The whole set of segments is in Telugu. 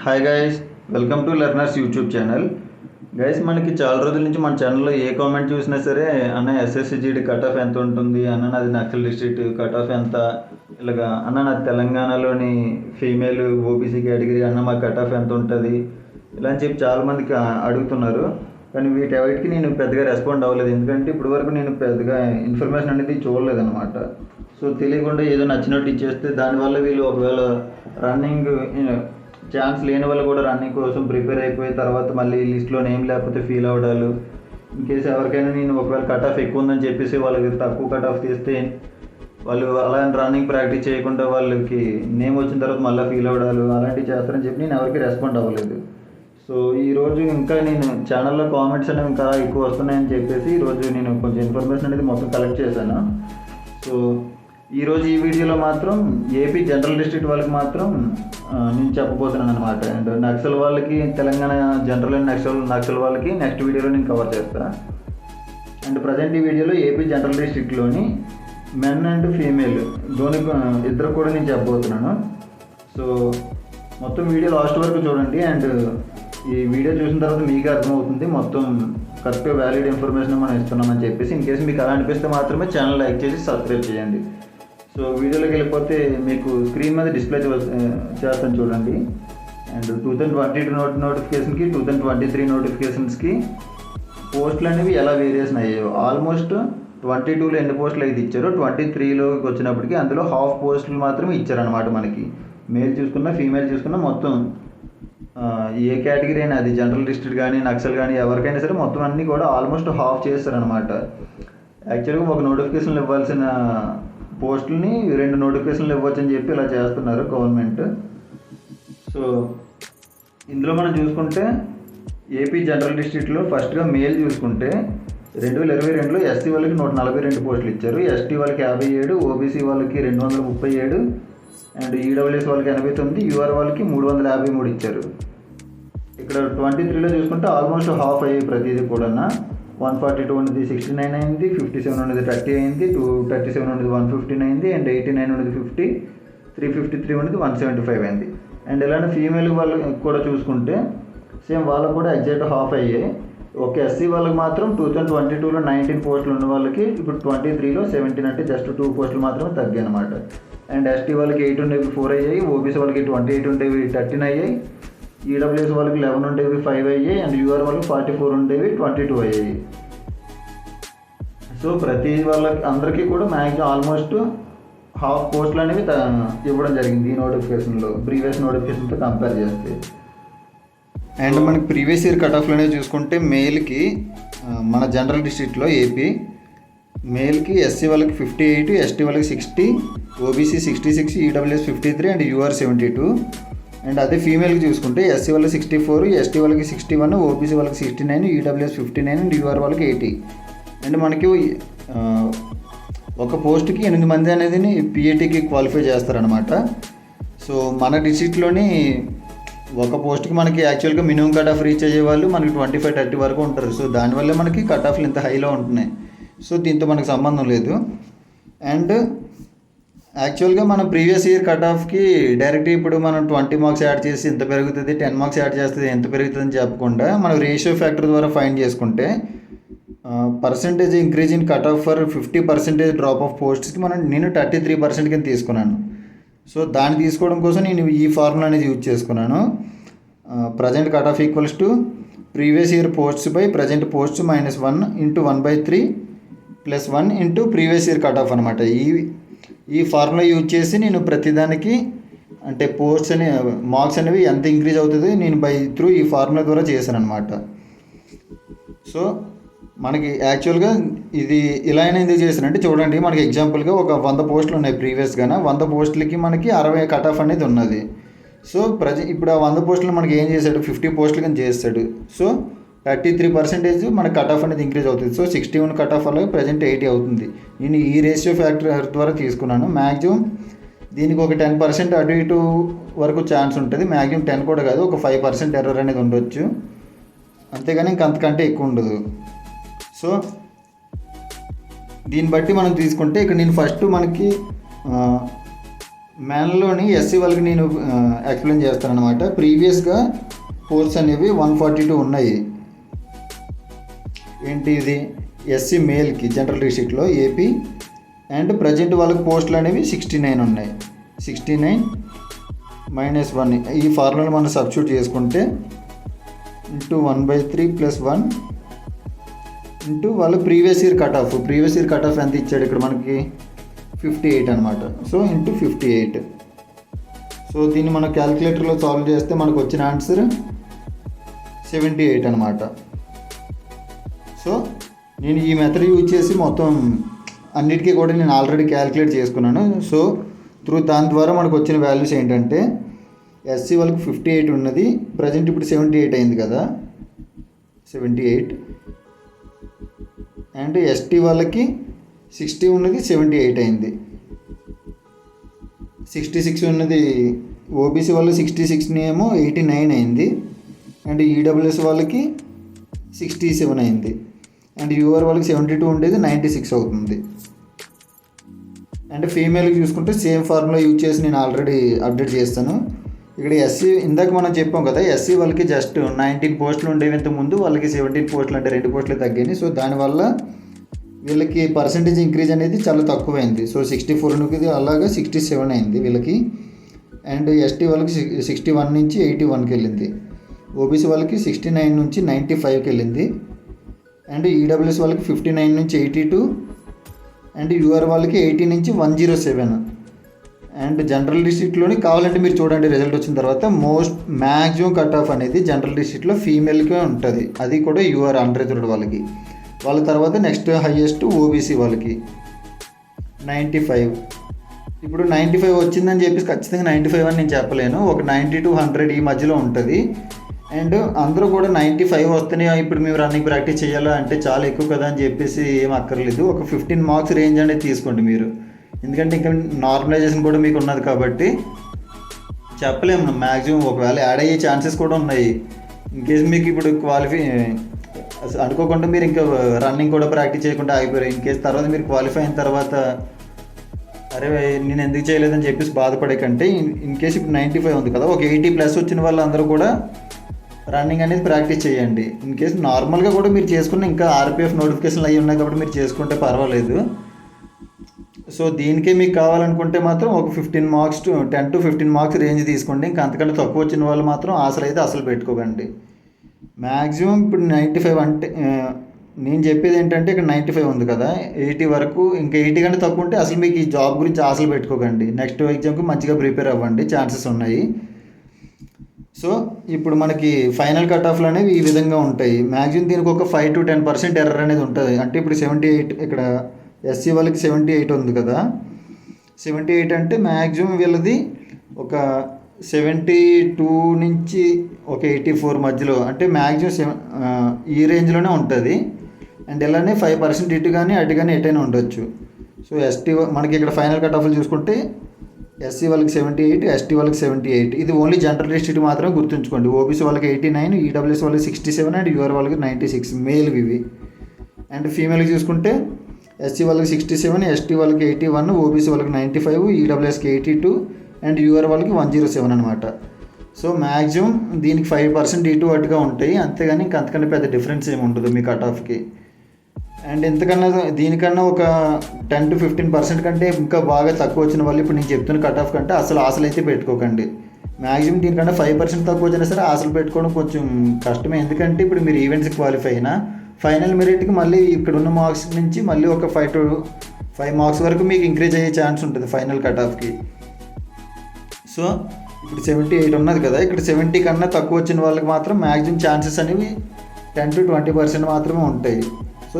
Hi guys, welcome to learners YouTube channel. Guys, మనకి చాలా రోజుల నుంచి మన ఛానల్లో ఏ కామెంట్ చూసినా సరే అన్న ఎస్ఎస్సిజిడి కట్ ఆఫ్ ఎంత ఉంటుంది, అన్న నాది నక్సల్ డిస్ట్రిక్ట్ కట్ ఆఫ్ ఎంత, ఇలాగా అన్న నాది తెలంగాణలోని ఫీమేల్ ఓబీసీ కేటగిరీ, అన్న మా కట్ ఆఫ్ ఎంత ఉంటుంది, ఇలా అని చెప్పి చాలామందికి అడుగుతున్నారు. కానీ వీటికి నేను పెద్దగా రెస్పాండ్ అవ్వలేదు, ఎందుకంటే ఇప్పటివరకు నేను పెద్దగా ఇన్ఫర్మేషన్ అనేది చూడలేదన్నమాట. సో తెలియకుండా ఏదో నచ్చినట్టు ఇచ్చేస్తే దానివల్ల వీళ్ళు ఒకవేళ రన్నింగ్ ఛాన్స్ లేని వాళ్ళు కూడా రన్నింగ్ కోసం ప్రిపేర్ అయిపోయిన తర్వాత మళ్ళీ లిస్ట్లో నేమ్ లేకపోతే ఫీల్ అవ్వడాలు, ఇన్ కేసు ఎవరికైనా నేను ఒకవేళ కట్ ఆఫ్ ఎక్కువ ఉందని చెప్పేసి వాళ్ళకి తక్కువ కట్ ఆఫ్ తీస్తే వాళ్ళు అలా రన్నింగ్ ప్రాక్టీస్ చేయకుండా వాళ్ళకి నేమ్ వచ్చిన తర్వాత మళ్ళీ ఫీల్ అవ్వడాలు అలాంటివి చేస్తారని చెప్పి నేను ఎవరికి రెస్పాండ్ అవ్వలేదు. సో ఈరోజు ఇంకా నేను ఛానల్లో కామెంట్స్ అనేవి ఇంకా ఎక్కువ వస్తున్నాయని చెప్పేసి ఈరోజు నేను కొంచెం ఇన్ఫర్మేషన్ అనేది మొత్తం కలెక్ట్ చేశాను. సో ఈరోజు ఈ వీడియోలో మాత్రం ఏపీ జనరల్ డిస్ట్రిక్ట్ వాళ్ళకి మాత్రం నేను చెప్పబోతున్నాను అనమాట. అండ్ నక్సల్ వాళ్ళకి, తెలంగాణ జనరల్ అండ్ నక్సల్ వాళ్ళకి నెక్స్ట్ వీడియోలో నేను కవర్ చేస్తాను. అండ్ ప్రజెంట్ ఈ వీడియోలో ఏపీ జనరల్ డిస్ట్రిక్ట్లోని మెన్ అండ్ ఫీమేల్ ఇద్దరు కూడా నేను చెప్పబోతున్నాను. సో మొత్తం వీడియో లాస్ట్ వరకు చూడండి. అండ్ ఈ వీడియో చూసిన తర్వాత మీకు అర్థమవుతుంది మొత్తం కరెక్ట్గా వ్యాలిడ్ ఇన్ఫర్మేషన్ మనం ఇస్తున్నామని చెప్పేసి. ఇన్ కేసు మీకు అలా అనిపిస్తే మాత్రమే ఛానల్ లైక్ చేసి సబ్స్క్రైబ్ చేయండి. సో వీడియోలోకి వెళ్ళిపోతే మీకు స్క్రీన్ మీద డిస్ప్లే చేస్తాను చూడండి. అండ్ 2022 నోటిఫికేషన్కి 2023 నోటిఫికేషన్స్కి పోస్టులు అనేవి ఎలా వేరియేషన్ అయ్యాయో, ఆల్మోస్ట్ 22లో ఎన్ని పోస్టులు అయితే ఇచ్చారో 23లోకి వచ్చినప్పటికీ అందులో హాఫ్ పోస్టులు మాత్రమే ఇచ్చారనమాట. మనకి మేల్ చూసుకున్నా ఫీమేల్ చూసుకున్నా మొత్తం ఏ కేటగిరీ అయినా, అది జనరల్ డిస్ట్రిక్ట్ కానీ నక్సల్ కానీ ఎవరికైనా సరే మొత్తం అన్నీ కూడా ఆల్మోస్ట్ హాఫ్ చేస్తారనమాట. యాక్చువల్గా ఒక నోటిఫికేషన్లు ఇవ్వాల్సిన పోస్టులని 2 నోటిఫికేషన్లు ఇవ్వచ్చని చెప్పి ఇలా చేస్తున్నారు గవర్నమెంట్. సో ఇందులో మనం చూసుకుంటే ఏపీ జనరల్ డిస్ట్రిక్ట్లో ఫస్ట్గా మేల్ చూసుకుంటే 2022లో ఎస్సీ వాళ్ళకి 142 పోస్టులు ఇచ్చారు, ఎస్టీ వాళ్ళకి 57, ఓబీసీ వాళ్ళకి 237, అండ్ ఈడబ్ల్యూఎస్ వాళ్ళకి 89, యూఆర్ వాళ్ళకి 353 ఇచ్చారు. ఇక్కడ 23లో చూసుకుంటే ఆల్మోస్ట్ హాఫ్ అయ్యాయి ప్రతిదీ కూడా. 142 ఉన్నది 69 అయింది, 57 ఉన్నది 30 అయింది, 237 ఉన్నది 115 అయింది, అండ్ 89 ఉన్నది 50, 353 ఉన్నది 175 అయింది. అండ్ ఇలాంటి ఫీమేల్ వాళ్ళకి కూడా చూసుకుంటే సేమ్ వాళ్ళకు కూడా ఎగ్జాక్ట్ హాఫ్ అయ్యాయి. ఒక ఎస్సీ వాళ్ళకి మాత్రం 2022లో 19 పోస్టులు ఉన్న వాళ్ళకి ఇప్పుడు 23లో 17, అంటే జస్ట్ 2 పోస్టులు మాత్రమే తగ్గాయి అనమాట. అండ్ ఎస్టీ వాళ్ళకి 8 ఉండేవి 4 అయ్యాయి, ఓబీసీ వాళ్ళకి 28 ఉండేవి 13 అయ్యాయి, ఈడబ్ల్యూఎస్ వాళ్ళకి 11 ఉండేవి 5 అయ్యాయి, అండ్ యూఆర్ వాళ్ళకి 44 ఉండేవి 22 అయ్యాయి. సో ప్రతి వాళ్ళకి అందరికీ కూడా మ్యాక్సిమం ఆల్మోస్ట్ హాఫ్ పోస్టులు అనేవి ఇవ్వడం జరిగింది ఈ నోటిఫికేషన్లో, ప్రీవియస్ నోటిఫికేషన్తో కంపేర్ చేస్తే. అండ్ మనకి ప్రీవియస్ ఇయర్ కట్ ఆఫ్లు అనేవి చూసుకుంటే మేల్కి మన జనరల్ డిస్ట్రిక్ట్లో ఏపీ మేల్కి ఎస్సీ వాళ్ళకి 58, ఎస్టీ వాళ్ళకి 60, OBC 66, EWS 53, and UR 72. And అదే ఫీమేల్కి చూసుకుంటే ఎస్సీ వాళ్ళకి 64, ఎస్టీ వాళ్ళకి 61, ఓబీసీ వాళ్ళకి 69, ఈడబ్ల్యూఎస్ 59, అండ్ యూఆర్ వాళ్ళకి 80. అండ్ మనకి ఒక పోస్ట్కి 8 మంది అనేది పిఏటీకి క్వాలిఫై చేస్తారనమాట. సో మన డిస్ట్రిక్ట్లోని ఒక పోస్ట్కి మనకి యాక్చువల్గా మినిమం కట్ ఆఫ్ రీచ్ అయ్యే వాళ్ళు మనకి 25-30 వరకు ఉంటారు. సో దానివల్ల మనకి కట్ ఆఫ్లు ఇంత హైలో ఉంటున్నాయి. సో దీంతో మనకు సంబంధం లేదు. అండ్ యాక్చువల్గా మనం ప్రీవియస్ ఇయర్ కట్ ఆఫ్కి డైరెక్ట్ ఇప్పుడు మనం 20 మార్క్స్ యాడ్ చేసి ఎంత పెరుగుతుంది, 10 మార్క్స్ యాడ్ చేస్తుంది ఎంత పెరుగుతుంది అని చెప్పకుండా మనం రేషియో ఫ్యాక్టర్ ద్వారా ఫైండ్ చేసుకుంటే percentage increase in cut off for 50% drop of పోస్ట్స్కి నేను 33% కింద తీసుకున్నాను. సో దాన్ని తీసుకోవడం కోసం నేను ఈ ఫార్ములా అనేది యూజ్ చేసుకున్నాను. Present cut off equals to previous year posts by present posts -1 × 1/3 + 1 × previous year cut off అనమాట. ఈ ఫార్ములా యూజ్ చేసి నేను ప్రతిదానికి అంటే పోస్ట్స్ అనే మార్క్స్ అనేవి ఎంత ఇంక్రీజ్ అవుతుంది నేను త్రూ ఈ ఫార్ములా ద్వారా చేశాను అనమాట. సో మనకి యాక్చువల్గా ఇది ఇలా అయినా ఎందుకు చేశానంటే చూడండి, మనకి ఎగ్జాంపుల్గా ఒక 100 పోస్టులు ఉన్నాయి ప్రీవియస్గా, 100 పోస్టులకి మనకి 60 కట్ ఆఫ్ అనేది ఉన్నది. సో ఇప్పుడు ఆ 100 పోస్టులు మనకి ఏం చేశాడు, 50 పోస్టులు కానీ చేస్తాడు. సో 33% మనకి కట్ ఆఫ్ అనేది ఇంక్రీజ్ అవుతుంది. సో 61 కట్ ఆఫ్ అలాగే ప్రజెంట్ 80 అవుతుంది. నేను ఈ రేషియో ఫ్యాక్టర్ ద్వారా తీసుకున్నాను. మ్యాక్సిమం దీనికి ఒక 10% అటు ఇటు వరకు ఛాన్స్ ఉంటుంది, మ్యాక్సిమం 10 కూడా కాదు, ఒక 5% ఎర్రర్ అనేది ఉండొచ్చు, అంతేగాని ఇంకంతకంటే ఎక్కువ ఉండదు. సో దీన్ని బట్టి మనం తీసుకుంటే ఇక్కడ నేను ఫస్ట్ మనకి మ్యాన్లోని ఎస్సీ వాళ్ళకి నేను ఎక్స్ప్లెయిన్ చేస్తాను అనమాట. ప్రీవియస్గా పోస్ట్స్ అనేవి 142 ఉన్నాయి. ఏంటి ఇది? ఎస్సీ మేల్కి జనరల్ డిస్ట్రిక్ట్లో ఏపీ. అండ్ ప్రజెంట్ వాళ్ళకి పోస్టులు అనేవి 69 ఉన్నాయి. 69 - 1 ఈ ఫార్ములా మనం సబ్స్టిట్యూట్ చేసుకుంటే ఇంటూ 1/3 + 1 ఇంటూ వాళ్ళ ప్రీవియస్ ఇయర్ కట్ ఆఫ్ ఎంత ఇచ్చాడు ఇక్కడ మనకి? 58 అనమాట. So into 58. సో దీన్ని మనం క్యాలిక్యులేటర్లో సాల్వ్ చేస్తే మనకు వచ్చిన ఆన్సర్ 78 అనమాట. సో నేను ఈ మెథడ్ యూజ్ చేసి మొత్తం అన్నిటికీ కూడా నేను ఆల్రెడీ క్యాలిక్యులేట్ చేసుకున్నాను. సో దాని ద్వారా మనకు వచ్చిన వాల్యూస్ ఏంటంటే ఎస్సీ వాళ్ళకి 58 ఉన్నది, ప్రజెంట్ ఇప్పుడు 78 అయింది కదా, 78. అండ్ ఎస్టీ వాళ్ళకి 60 ఉన్నది, 78 అయింది. 66 ఉన్నది ఓబీసీ వాళ్ళు 66ని ఏమో 89 అయింది. అండ్ ఈడబ్ల్యూఎస్ వాళ్ళకి 67 అయింది. అండ్ యూఆర్ వాళ్ళకి 72 ఉండేది 96 అవుతుంది. అండ్ ఫీమేల్కి చూసుకుంటే సేమ్ ఫార్ములా యూజ్ చేసి నేను ఆల్రెడీ అప్డేట్ చేస్తాను. ఇక్కడ ఎస్సీ ఇందాక మనం చెప్పాం కదా, ఎస్సీ వాళ్ళకి జస్ట్ 19 పోస్టులు ఉండేవి ఇంతకుముందు, వాళ్ళకి 17 పోస్టులు అంటే 2 పోస్టులు తగ్గాయి. సో దానివల్ల వీళ్ళకి పర్సంటేజ్ ఇంక్రీజ్ అనేది చాలా తక్కువైంది. సో 64 నుంచి అలాగా 67 అయింది వీళ్ళకి. అండ్ ఎస్టీ వాళ్ళకి 61 నుంచి 81కి వెళ్ళింది. ఓబీసీ వాళ్ళకి 69 నుంచి 95కి వెళ్ళింది. అండ్ ఈడబ్ల్యూఎస్ వాళ్ళకి 59 నుంచి 82. అండ్ యూఆర్ వాళ్ళకి 80 నుంచి 107. అండ్ జనరల్ డిస్ట్రిక్ట్లోని కావాలంటే మీరు చూడండి రిజల్ట్ వచ్చిన తర్వాత మ్యాక్సిమం కట్ ఆఫ్ అనేది జనరల్ డిస్ట్రిక్ట్లో ఫీమేల్కే ఉంటుంది. అది కూడా యూఆర్ అన్రిజర్వ్డ్ వాళ్ళకి. వాళ్ళ తర్వాత నెక్స్ట్ హైయెస్ట్ ఓబీసీ వాళ్ళకి 95. ఇప్పుడు 95 వచ్చిందని చెప్పేసి ఖచ్చితంగా 95 అని నేను చెప్పలేను. ఒక 90 to 100 ఈ మధ్యలో ఉంటుంది. అండ్ అందరూ కూడా 95 వస్తేనే ఇప్పుడు మేము రన్నింగ్ ప్రాక్టీస్ చేయాలా అంటే చాలా ఎక్కువ కదా అని చెప్పేసి ఏం అక్కర్లేదు. ఒక 15 మార్క్స్ రేంజ్ అనేది తీసుకోండి మీరు. ఎందుకంటే ఇంకా నార్మలైజేషన్ కూడా మీకు ఉన్నది కాబట్టి చెప్పలేము. మ్యాక్సిమం ఒకవేళ యాడ్ అయ్యే ఛాన్సెస్ కూడా ఉన్నాయి. ఇన్కేస్ మీకు ఇప్పుడు అనుకోకుండా మీరు ఇంకా రన్నింగ్ కూడా ప్రాక్టీస్ చేయకుండా ఆగిపోయారు. ఇన్కేస్ తర్వాత మీరు క్వాలిఫై అయిన తర్వాత అరే నేను ఎందుకు చేయలేదని చెప్పేసి బాధపడే కంటే ఇన్కేస్ ఇప్పుడు 95 ఉంది కదా, ఒక 80+ వచ్చిన వాళ్ళందరూ కూడా రన్నింగ్ అనేది ప్రాక్టీస్ చేయండి. ఇన్కేస్ నార్మల్గా కూడా మీరు చేసుకున్న ఇంకా ఆర్పిఎఫ్ నోటిఫికేషన్లు అవి ఉన్నాయి కాబట్టి మీరు చేసుకుంటే పర్వాలేదు. సో దీనికే మీకు కావాలనుకుంటే మాత్రం ఒక 10 to 15 మార్క్స్ రేంజ్ తీసుకోండి. ఇంకా అంతకంటే తక్కువ వచ్చిన వాళ్ళు మాత్రం ఆశలు అయితే అసలు పెట్టుకోకండి. మ్యాక్సిమం ఇప్పుడు 95 అంటే నేను చెప్పేది ఏంటంటే ఇక్కడ 95 ఉంది కదా, 80 వరకు, ఇంకా 80 కంటే తక్కువ ఉంటే అసలు మీకు ఈ జాబ్ గురించి ఆశలు పెట్టుకోకండి. నెక్స్ట్ ఎగ్జామ్కి మంచిగా ప్రిపేర్ అవ్వండి, ఛాన్సెస్ ఉన్నాయి. సో ఇప్పుడు మనకి ఫైనల్ కట్ ఆఫ్లు అనేవి ఈ విధంగా ఉంటాయి. మ్యాక్సిమం దీనికి ఒక 5 to 10% ఎర్రర్ అనేది ఉంటుంది. అంటే ఇప్పుడు 78 ఇక్కడ ఎస్సీ వాళ్ళకి 78 ఉంది కదా, 78 అంటే మ్యాక్సిమం వీళ్ళది ఒక 72 నుంచి ఒక 84 మధ్యలో, అంటే మ్యాక్సిమం ఈ రేంజ్లోనే ఉంటుంది. అండ్ ఇలానే 5% ఇటు కానీ అటు కానీ ఎటైనా ఉండొచ్చు. సో ఎస్టీ మనకి ఇక్కడ ఫైనల్ కట్ ఆఫ్లు చూసుకుంటే ఎస్సీ వాళ్ళకి 78, ఎస్టీ వాళ్ళకి 78. ఇది ఓన్లీ జనరల్ డిస్ట్రిక్ట్ మాత్రమే గుర్తుంచుకోండి. ఓబీసీ వాళ్ళకి 89, ఈడబ్ల్యూఎస్ వాళ్ళకి 67 అండ్ యూఆర్ వాళ్ళకి 96 మేల్ ఇవి. అండ్ ఫీమేల్కి చూసుకుంటే ఎస్సీ వాళ్ళకి 67, ఎస్టీ వాళ్ళకి 81, ఓబీసీ వాళ్ళకి 95, ఈడబ్ల్యూఎస్కి 82 అండ్ యూఆర్ వాళ్ళకి 107 అనమాట. సో మ్యాక్సిమం దీనికి 5% ఇటు అటుగా ఉంటాయి, అంతేగాని ఇంక అంతకన్నా పెద్ద డిఫరెన్స్ ఏమి ఉండదు మీ కట్ ఆఫ్కి. అండ్ ఎంతకన్నా దీనికన్నా ఒక 10 to 15% కంటే ఇంకా బాగా తక్కువ వచ్చిన వాళ్ళు ఇప్పుడు నేను చెప్తున్న కట్ ఆఫ్ కంటే అసలు ఆశలు అయితే పెట్టుకోకండి. మ్యాక్సిమం దీనికన్నా 5% తక్కువ వచ్చినా సరే ఆశలు పెట్టుకోవడం కొంచెం కష్టమే. ఎందుకంటే ఇప్పుడు మీరు ఈవెంట్స్కి క్వాలిఫై అయినా ఫైనల్ మెరిట్కి మళ్ళీ ఇక్కడ ఉన్న మార్క్స్ నుంచి మళ్ళీ ఒక 5 మార్క్స్ వరకు మీకు ఇంక్రీజ్ అయ్యే ఛాన్స్ ఉంటుంది ఫైనల్ కట్ ఆఫ్కి. సో ఇప్పుడు 78 ఉన్నది కదా, ఇక్కడ 70 కన్నా తక్కువ వచ్చిన వాళ్ళకి మాత్రం మ్యాక్సిమం ఛాన్సెస్ అనేవి 10 to 20% మాత్రమే ఉంటాయి. సో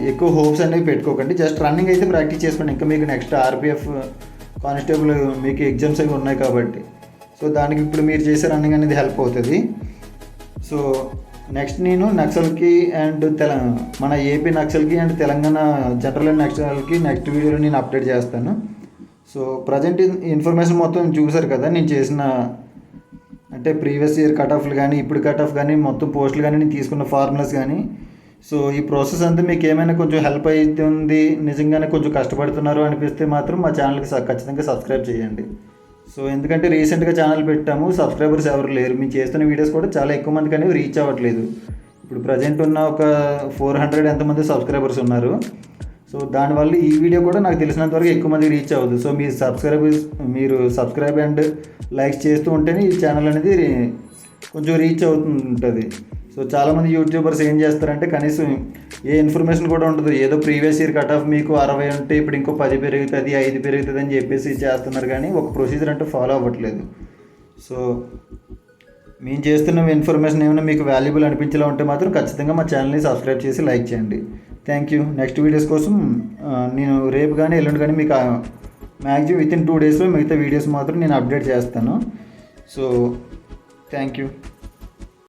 ఎక్కువ హోప్స్ అనేవి పెట్టుకోకండి. జస్ట్ రన్నింగ్ అయితే ప్రాక్టీస్ చేసుకోండి. ఇంకా మీకు నెక్స్ట్ ఆర్పిఎఫ్ కానిస్టేబుల్ మీకు ఎగ్జామ్స్ అవి ఉన్నాయి కాబట్టి సో దానికి ఇప్పుడు మీరు చేసే రన్నింగ్ అనేది హెల్ప్ అవుతుంది. సో నెక్స్ట్ నేను నక్సల్కి అండ్ మన ఏపీ నక్సల్కి అండ్ తెలంగాణ జనరల్ అండ్ నక్సల్కి నెక్స్ట్ వీడియోలో నేను అప్డేట్ చేస్తాను. సో ప్రజెంట్ ఇన్ఫర్మేషన్ మొత్తం చూసారు కదా, నేను చేసిన అంటే ప్రీవియస్ ఇయర్ కట్ ఆఫ్లు కానీ ఇప్పుడు కట్ ఆఫ్ కానీ మొత్తం పోస్టులు కానీ నేను తీసుకున్న ఫార్ములాస్ కానీ. సో ఈ ప్రాసెస్ అంతా మీకు ఏమైనా కొంచెం హెల్ప్ అవుతుంది, నిజంగానే కొంచెం కష్టపడుతున్నారు అనిపిస్తే మాత్రం మా ఛానల్కి ఖచ్చితంగా సబ్స్క్రైబ్ చేయండి. సో ఎందుకంటే రీసెంట్గా ఛానల్ పెట్టాము, సబ్స్క్రైబర్స్ ఎవరు లేరు, మేము చేస్తున్న వీడియోస్ కూడా చాలా ఎక్కువ మందికి అనేవి రీచ్ అవ్వట్లేదు. ఇప్పుడు ప్రజెంట్ ఉన్న ఒక 400 ఎంతమంది సబ్స్క్రైబర్స్ ఉన్నారు. సో దానివల్ల ఈ వీడియో కూడా నాకు తెలిసినంతవరకు ఎక్కువ మంది రీచ్ అవ్వదు. సో మీరు సబ్స్క్రైబ్ అండ్ లైక్స్ చేస్తూ ఉంటేనే ఈ ఛానల్ అనేది కొంచెం రీచ్ అవుతుంటుంది. సో చాలామంది యూట్యూబర్స్ ఏం చేస్తారంటే కనీసం ఏ ఇన్ఫర్మేషన్ కూడా ఉండదు, ఏదో ప్రీవియస్ ఇయర్ కట్ ఆఫ్ మీకు 60 ఉంటే ఇప్పుడు ఇంకో 10 పెరుగుతుంది, 5 పెరుగుతుంది అని చెప్పేసి చేస్తున్నారు, కానీ ఒక ప్రొసీజర్ అంటే ఫాలో అవ్వట్లేదు. సో మేము చేస్తున్న ఇన్ఫర్మేషన్ ఏమైనా మీకు వాల్యుబుల్ అనిపించేలా ఉంటే మాత్రం ఖచ్చితంగా మా ఛానల్ని సబ్స్క్రైబ్ చేసి లైక్ చేయండి. Thank you. నెక్స్ట్ వీడియోస్ కోసం నేను రేపు కానీ ఎల్లుండి కానీ మీకు మ్యాక్సిమం విత్ ఇన్ 2 డేస్లో మిగతా వీడియోస్ మాత్రం నేను అప్డేట్ చేస్తాను. So thank you.